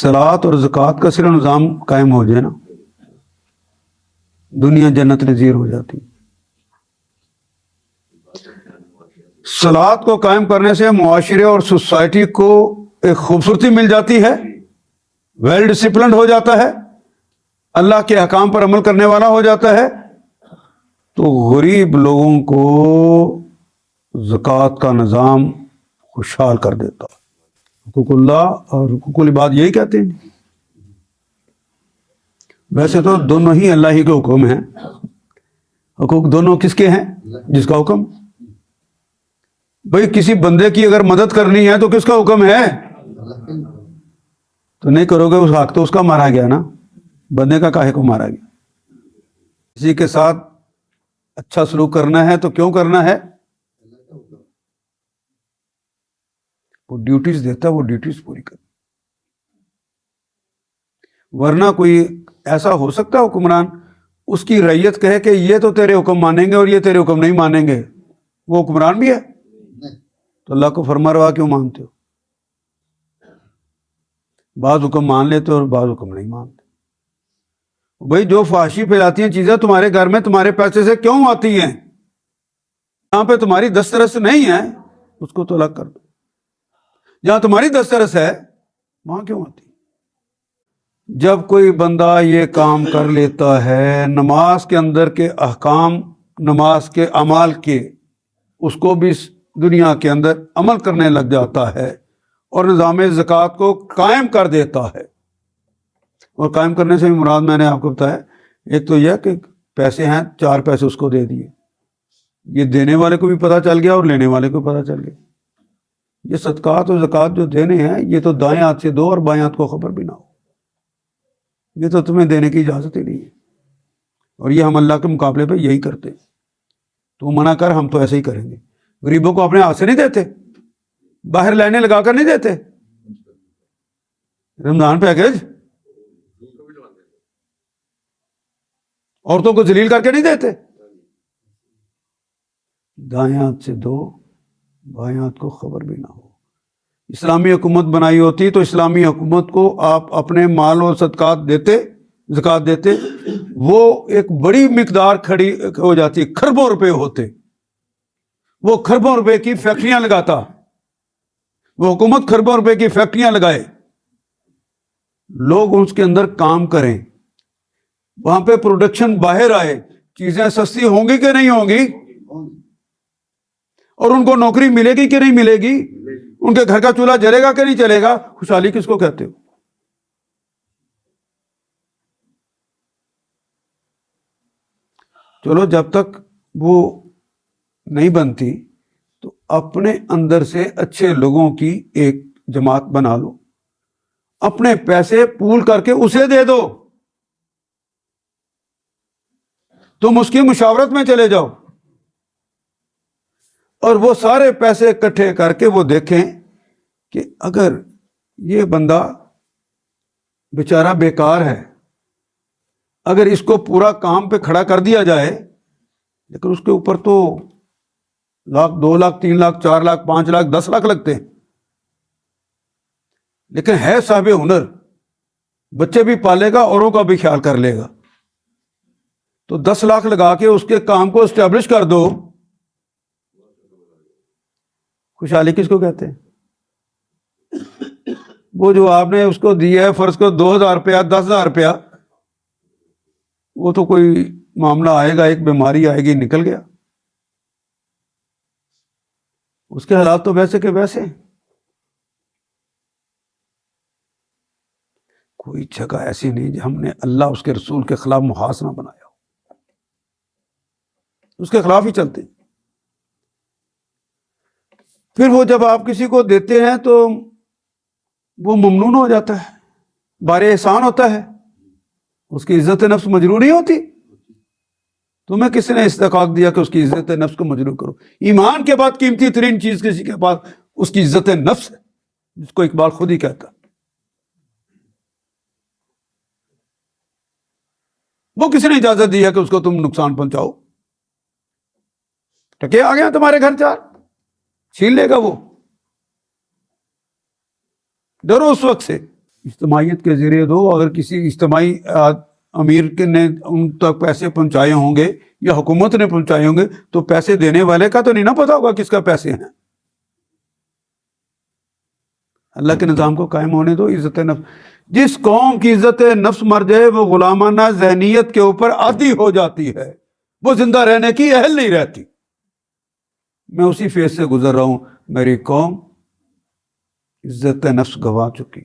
सलात और ज़कात का सिर्फ निज़ाम कायम हो जाए ना, दुनिया जन्नत नज़ीर हो जाती। सलात को कायम करने से मुआशरे और सोसाइटी को एक खूबसूरती मिल जाती है, वेल डिसिप्लिन्ड हो जाता है, अल्लाह के अहकाम पर अमल करने वाला हो जाता है। तो गरीब लोगों को ज़कात का निज़ाम खुशहाल कर देता है। हुकूकुल्लाह और हुकूकुल इबाद यही कहते हैं। वैसे तो दोनों ही अल्लाह ही के हुक्म हैं। हुकूक दोनों किसके हैं? जिसका हुक्म। भाई किसी बंदे की अगर मदद करनी है तो किसका हुक्म है? तो नहीं करोगे उस हक तो उसका मारा गया ना, बंदे का काहे को मारा गया। किसी के साथ अच्छा सलूक करना है तो क्यों करना है? वो ड्यूटीज देता है, वो ड्यूटीज पूरी कर। वरना कोई ऐसा हो सकता है हुक्मरान उसकी रैयत कहे कि ये तो तेरे हुक्म मानेंगे और ये तेरे हुक्म नहीं मानेंगे, वो हुक्मरान भी है? तो अल्लाह को फरमारवा क्यों मानते हो? बाज हुक्म मान लेते हो और बाज हुक्म नहीं मानते। भाई जो फाशी फैलाती हैं चीजें तुम्हारे घर में तुम्हारे पैसे से क्यों आती हैं? जहां पे तुम्हारी दस्तरस नहीं है उसको तो अलग कर दो, जहां तुम्हारी दस्तरस है वहां क्यों आती? जब कोई बंदा ये काम कर लेता है, नमाज के अंदर के अहकाम, नमाज के अमाल के, उसको भी दुनिया के अंदर अमल करने लग जाता है और निज़ाम ज़कात को कायम कर देता है। और कायम करने से भी मुराद मैंने आपको बताया, एक तो यह कि पैसे हैं 4 पैसे उसको दे दिए, ये देने वाले को भी पता चल गया और लेने वाले को पता चल गया। ये सदकात और ज़कात जो देने हैं ये तो दाएं हाथ से दो और बाएं हाथ को खबर भी ना हो, ये तो तुम्हें देने की इजाज़त ही नहीं है। और ये हम अल्लाह के मुकाबले पे यही करते हैं। तू मना कर, हम तो ऐसे ही करेंगे। गरीबों को अपने हाथ से नहीं देते, बाहर लाइनें लगाकर नहीं देते, रमजान पैकेज औरतों को जलील करके नहीं देते। दाएं हाथ से दो, बाएं हाथ को खबर भी ना हो। इस्लामी हुकूमत बनाई होती तो इस्लामी हुकूमत को आप अपने माल और सदकात देते, ज़कात देते, वो एक बड़ी मिकदार खड़ी हो जाती, खरबों रुपए होते, वो खरबों रुपए की फैक्ट्रियां लगाता, वो हुकूमत खरबों रुपए की फैक्ट्रियां लगाए, लोग उसके अंदर काम करें, वहां पे प्रोडक्शन बाहर आए, चीजें सस्ती होंगी कि नहीं होंगी, और उनको नौकरी मिलेगी कि नहीं मिलेगी, उनके घर का चूल्हा जलेगा कि नहीं जलेगा। खुशहाली किसको कहते हो? चलो जब तक वो नहीं बनती तो अपने अंदर से अच्छे लोगों की एक जमात बना लो, अपने पैसे पूल करके उसे दे दो, तुम उसकी मुशावरत में चले जाओ और वो सारे पैसे इकट्ठे करके वो देखें कि अगर ये बंदा बेचारा बेकार है, अगर इसको पूरा काम पे खड़ा कर दिया जाए, लेकिन उसके ऊपर तो लाख, 2 लाख, 3 लाख, 4 लाख, 5 लाख, 10 लाख लगते हैं, लेकिन है साहिब हुनर, बच्चे भी पालेगा, औरों का भी ख्याल कर लेगा, तो 10 लाख लगा के उसके काम को एस्टेब्लिश कर दो। खुशहाली किसको कहते हैं? वो जो आपने उसको दिया है फर्ज को 2,000 रुपया, 10,000 रुपया, वो तो कोई मामला आएगा, एक बीमारी आएगी, निकल गया, उसके हालात तो वैसे के वैसे। कोई जगह ऐसी नहीं हमने अल्लाह उसके रसूल के खिलाफ मुहासना बनाया हो, उसके खिलाफ ही चलते। फिर वो जब आप किसी को देते हैं तो वो ममनून हो जाता है, बारे एहसान होता है, उसकी इज्जत नफ्स मजरूर नहीं होती। तुम्हें किसने इस्तेकाक दिया कि उसकी इज्जत नफ्स को मजरूर करो? ईमान के बाद कीमती तरीन चीज किसी के पास उसकी इज्जत नफ्स है, जिसको इकबाल खुद ही कहता। वो किसने इजाजत दी है कि उसको तुम नुकसान पहुंचाओ? टके आ गया तुम्हारे घर 4, छीन लेगा वो, डरो उस वक्त से। اجتماعیت کے ذریعے دو. اگر کسی اجتماعی امیر نے ان تک پیسے پہنچائے ہوں گے یا حکومت نے پہنچائے ہوں گے تو پیسے دینے والے کا تو نہیں نہ پتا ہوگا کس کا پیسے ہیں. اللہ کے نظام کو قائم ہونے دو. عزت نفس, جس قوم کی عزت نفس مر جائے وہ غلامانہ ذہنیت کے اوپر عادی ہو جاتی ہے, وہ زندہ رہنے کی اہل نہیں رہتی. میں اسی فیز سے گزر رہا ہوں. میری قوم عزت نفس گوا چکی.